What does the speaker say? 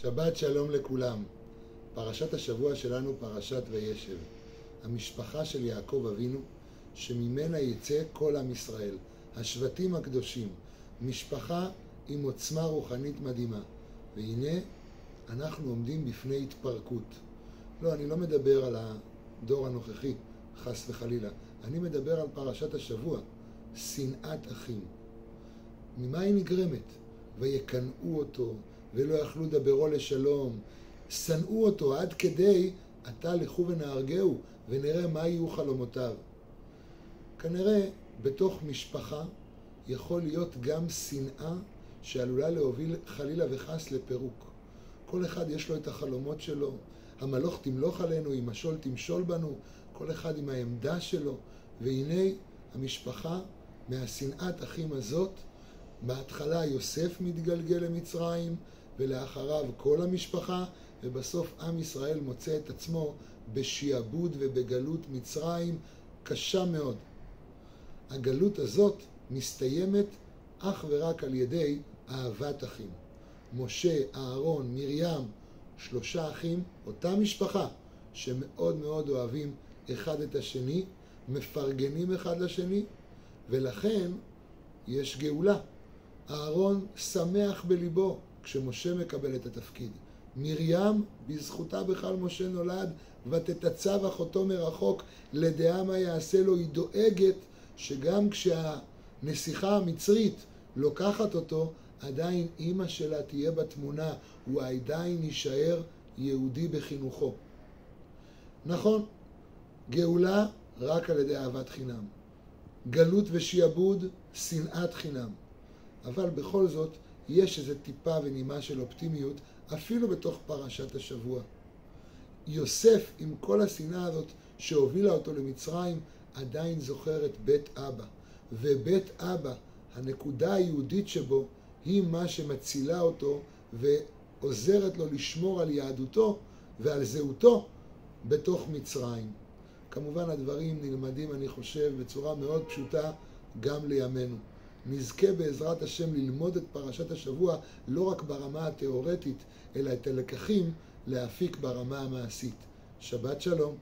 שבת שלום לכולם. פרשת השבוע שלנו פרשת וישב. המשפחה של יעקב אבינו, שממנה יצא כל עם ישראל. השבטים הקדושים. משפחה עם עוצמה רוחנית מדהימה. והנה אנחנו עומדים בפני התפרקות. לא, אני לא מדבר על הדור הנוכחי, חס וחלילה. אני מדבר על פרשת השבוע, שנאת אחים. ממה היא נגרמת? ויקנאו אותו, ולא יכלו דברו לשלום. שנאו אותו עד כדי, עתה לכו ונהרגהו, ונראה מה יהיו חלומותיו. כנראה בתוך משפחה יכול להיות גם שנאה שעלולה להוביל חלילה וחס לפירוק. כל אחד יש לו את החלומות שלו. המלוך תמלוך עלינו, אם משול תמשול בנו, כל אחד עם העמדה שלו. והנה המשפחה מהשנאת אחים הזאת, בהתחלה יוסף מתגלגל למצרים, ולאחריו כל המשפחה, ובסוף עם ישראל מוצא את עצמו בשיעבוד ובגלות מצרים קשה מאוד. הגלות הזאת מסתיימת אך ורק על ידי אהבת אחים. משה, אהרון, מרים, 3 אחים, אותה משפחה שמאוד מאוד אוהבים אחד את השני, מפרגנים אחד לשני, ולכן יש גאולה. אהרון שמח בליבו כשמשה מקבל את התפקיד. מרים, בזכותה בכלל משה נולד, ותתצב אחותו מרחוק, לדעה מה יעשה לו. היא דואגת שגם כשהנסיכה המצרית לוקחת אותו, עדיין אמא שלה תהיה בתמונה, הוא עדיין יישאר יהודי בחינוכו. נכון, גאולה רק על ידי אהבת חינם. גלות ושיעבוד, שנאת חינם. אבל בכל זאת יש איזו טיפה ונימה של אופטימיות אפילו בתוך פרשת השבוע. יוסף עם כל השנאה הזאת שהובילה אותו למצרים עדיין זוכר את בית אבא. ובית אבא, הנקודה היהודית שבו, היא מה שמצילה אותו ועוזרת לו לשמור על יהדותו ועל זהותו בתוך מצרים. כמובן הדברים נלמדים, אני חושב, בצורה מאוד פשוטה גם לימינו. נזכה בעזרת השם ללמוד את פרשת השבוע לא רק ברמה התיאורטית, אלא את הלקחים להפיק ברמה המעשית. שבת שלום.